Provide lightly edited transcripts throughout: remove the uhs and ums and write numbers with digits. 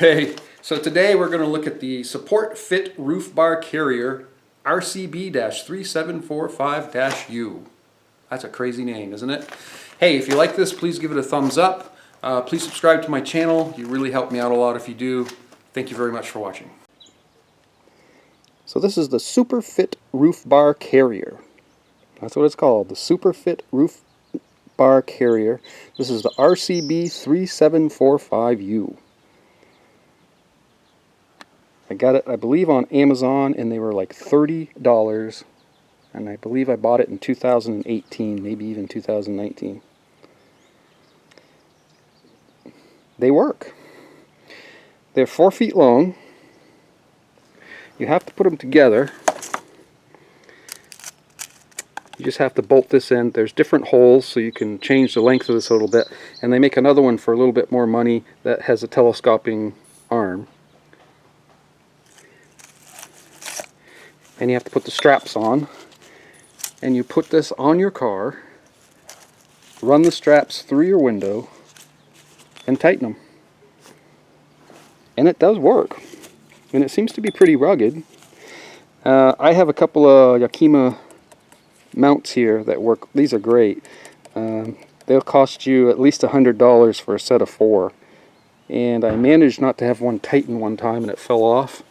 Hey, so today we're going to look at the Support Fit Roof Bar Carrier RCB-3745-U. That's a crazy name, isn't it? Hey, if you like this, please give it a thumbs up. Please subscribe to my channel. You really help me out a lot if you do. Thank you very much for watching. So this is the Super Fit Roof Bar Carrier. That's what it's called, the Super Fit Roof Bar Carrier. This is the RCB-3745-U. I got it, I believe, on Amazon, and they were like $30, and I believe I bought it in 2018, maybe even 2019. They work. They're 4 feet long. You have to put them together. You just have to bolt this in. There's different holes, so you can change the length of this a little bit, and they make another one for a little bit more money that has a telescoping arm. And you have to put the straps on, and you put this on your car, run the straps through your window, and tighten them. And it does work, and it seems to be pretty rugged. I have a couple of Yakima mounts here that work. These are great. They'll cost you at least $100 for a set of 4, and I managed not to have one tighten one time and it fell off.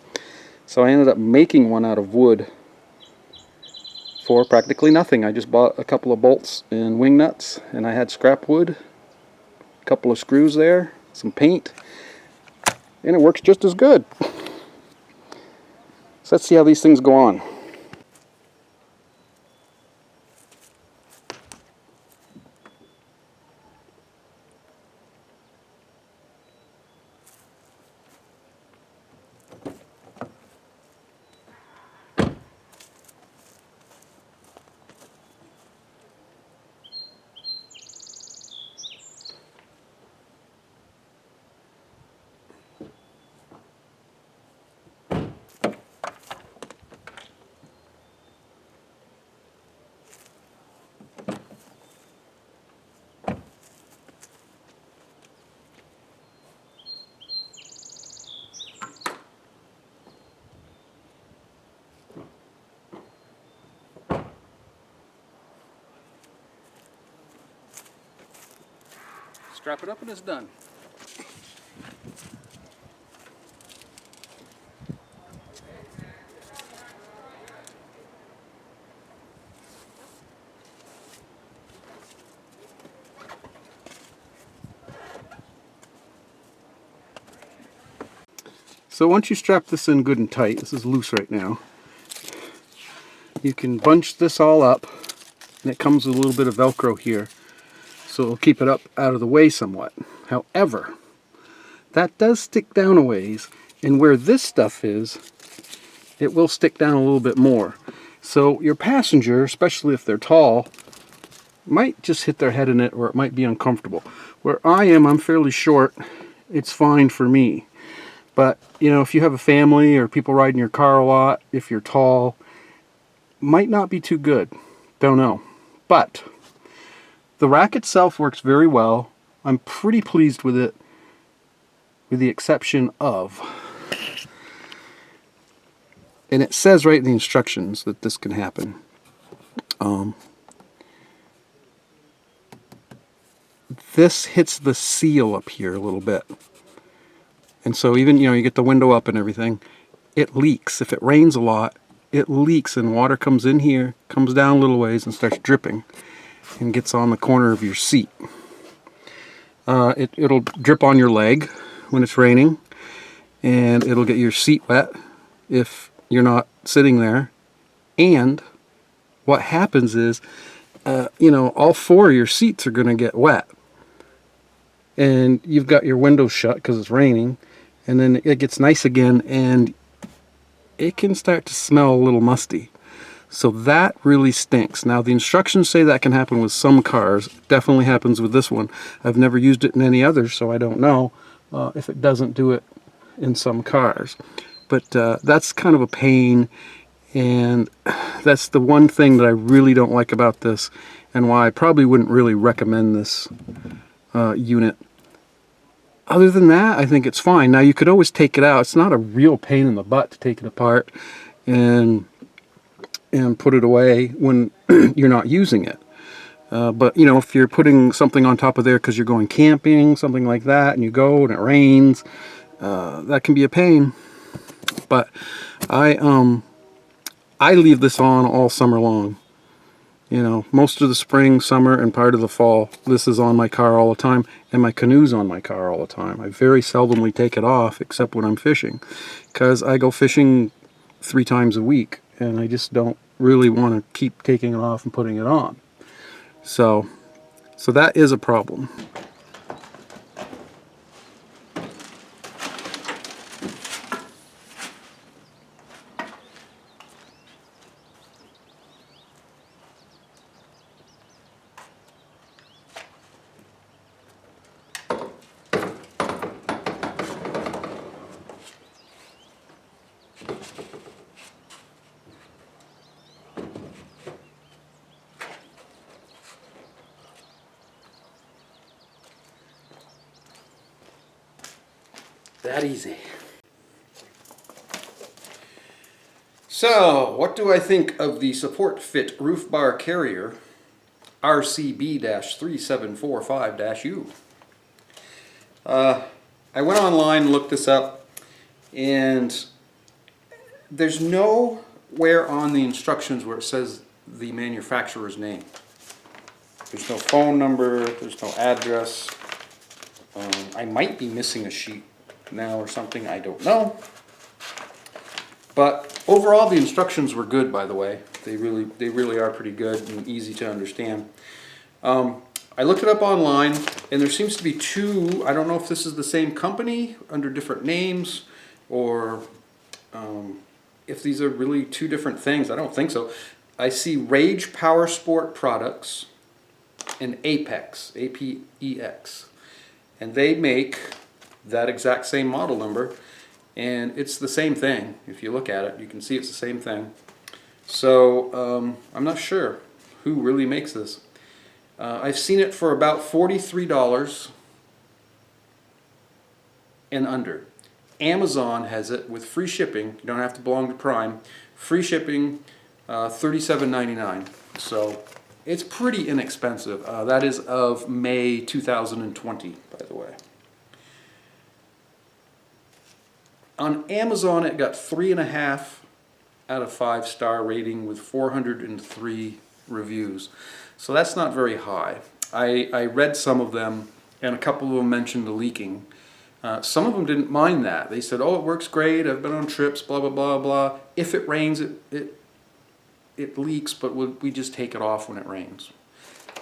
So I ended up making one out of wood for practically nothing. I just bought a couple of bolts and wing nuts, and I had scrap wood, a couple of screws there, some paint, and it works just as good. So let's see how these things go on. Strap it up and it's done. So once you strap this in good and tight, this is loose right now, you can bunch this all up, and it comes with a little bit of Velcro here, so it'll keep it up out of the way somewhat. However, that does stick down a ways, and where this stuff is, it will stick down a little bit more. So your passenger, especially if they're tall, might just hit their head in it, or it might be uncomfortable. Where I am, I'm fairly short, it's fine for me. But, you know, if you have a family or people ride in your car a lot, if you're tall, might not be too good. Don't know. But the rack itself works very well. I'm pretty pleased with it, with the exception of, and it says right in the instructions that this can happen. This hits the seal up here a little bit. And so even, you know, you get the window up and everything, it leaks. If it rains a lot, it leaks, and water comes in here, comes down a little ways and starts dripping and gets on the corner of your seat. It'll drip on your leg when it's raining, and it'll get your seat wet if you're not sitting there. And what happens is, you know, all 4 of your seats are going to get wet. And you've got your windows shut because it's raining, and then it gets nice again, and it can start to smell a little musty. So that really stinks. Now, the instructions say that can happen with some cars. It definitely happens with this one. I've never used it in any others, so I don't know if it doesn't do it in some cars. But that's kind of a pain, and that's the one thing that I really don't like about this, and why I probably wouldn't really recommend this unit. other than that, I think it's fine. Now, you could always take it out. It's not a real pain in the butt to take it apart and put it away when you're not using it. But, you know, if you're putting something on top of there because you're going camping, something like that, and you go and it rains, that can be a pain. But I leave this on all summer long. You know, most of the spring, summer, and part of the fall, this is on my car all the time, and my canoe's on my car all the time. I very seldomly take it off, except when I'm fishing, because I go fishing 3 times a week, and I just don't really want to keep taking it off and putting it on. So that is a problem. That easy. So, what do I think of the Support Fit Roof Bar Carrier RCB-3745-U? I went online and looked this up, and there's nowhere on the instructions where it says the manufacturer's name. There's no phone number, there's no address. I might be missing a sheet now or something, I don't know. But overall the instructions were good, by the way. They really are pretty good and easy to understand. I looked it up online, and there seems to be 2, I don't know if this is the same company under different names, or if these are really 2 different things. I don't think so. I see Rage Power Sport Products and Apex, A-P-E-X. And they make that exact same model number, and it's the same thing. If you look at it, you can see it's the same thing. So I'm not sure who really makes this. I've seen it for about $43 and under. Amazon has it with free shipping. You don't have to belong to Prime. Free shipping, $37.99. So it's pretty inexpensive. That is of May 2020, by the way. On Amazon, it got 3.5 out of 5-star rating with 403 reviews. So that's not very high. I read some of them, and a couple of them mentioned the leaking. Some of them didn't mind that. They said, oh, it works great, I've been on trips, blah, blah, blah, blah. If it rains, it leaks, but we just take it off when it rains.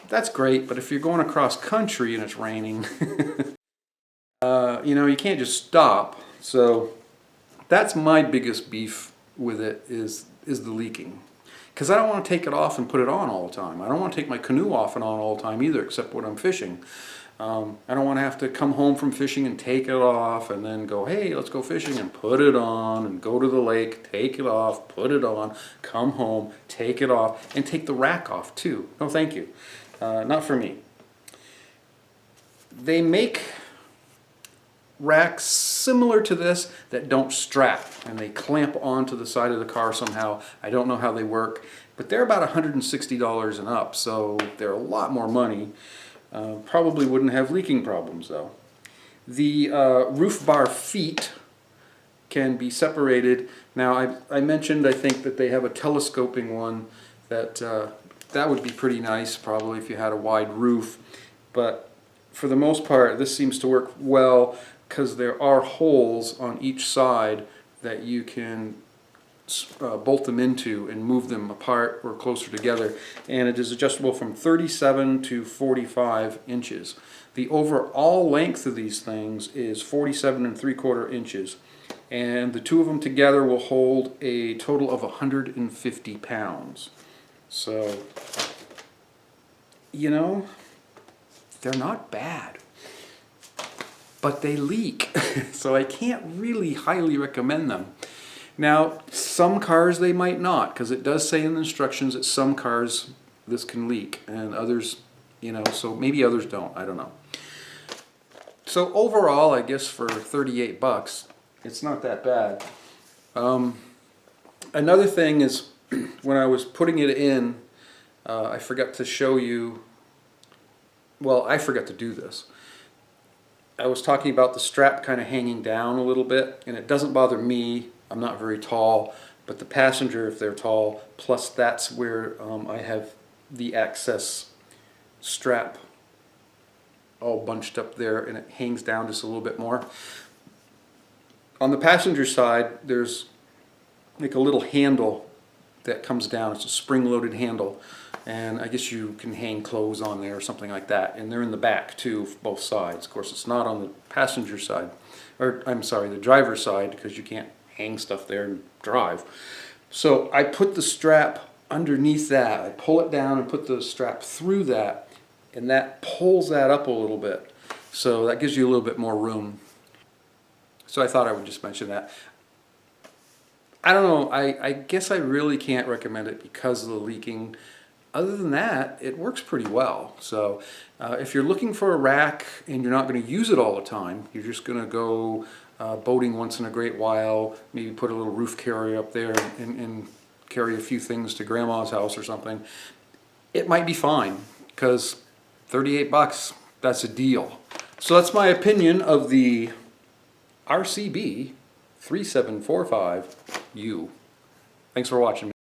That's great, but if you're going across country and it's raining, you know, you can't just stop. So that's my biggest beef with it is the leaking. Because I don't want to take it off and put it on all the time. I don't want to take my canoe off and on all the time either, except when I'm fishing. I don't want to have to come home from fishing and take it off and then go, hey, let's go fishing, and put it on, and go to the lake, take it off, put it on, come home, take it off, and take the rack off too. No, thank you. Not for me. They make racks similar to this that don't strap, and they clamp onto the side of the car somehow. I don't know how they work, but they're about $160 and up, so they're a lot more money. Probably wouldn't have leaking problems though. The roof bar feet can be separated. Now I mentioned, I think, that they have a telescoping one that would be pretty nice probably if you had a wide roof, but for the most part this seems to work well because there are holes on each side that you can bolt them into and move them apart or closer together, and it is adjustable from 37 to 45 inches. The overall length of these things is 47 3/4 inches, and the 2 of them together will hold a total of 150 pounds. So, you know, they're not bad, but they leak, so I can't really highly recommend them. Now, some cars they might not, because it does say in the instructions that some cars this can leak, and others, you know, so maybe others don't, I don't know. So overall, I guess for 38 bucks, it's not that bad. Another thing is, when I was putting it in, I forgot to show you, well, I forgot to do this. I was talking about the strap kind of hanging down a little bit, and it doesn't bother me. I'm not very tall, but the passenger, if they're tall, plus that's where I have the access strap all bunched up there, and it hangs down just a little bit more. On the passenger side, there's like a little handle that comes down. It's a spring-loaded handle, and I guess you can hang clothes on there or something like that. And they're in the back too, both sides. Of course, it's not on the passenger side, or I'm sorry, the driver's side, because you can't hang stuff there and drive. So I put the strap underneath that. I pull it down and put the strap through that, and that pulls that up a little bit. So that gives you a little bit more room. So I thought I would just mention that. I don't know, I guess I really can't recommend it because of the leaking. Other than that, it works pretty well. So if you're looking for a rack and you're not going to use it all the time, you're just going to go boating once in a great while, maybe put a little roof carrier up there and carry a few things to grandma's house or something, it might be fine, because 38 bucks, that's a deal. So that's my opinion of the RCB 3745U. Thanks for watching.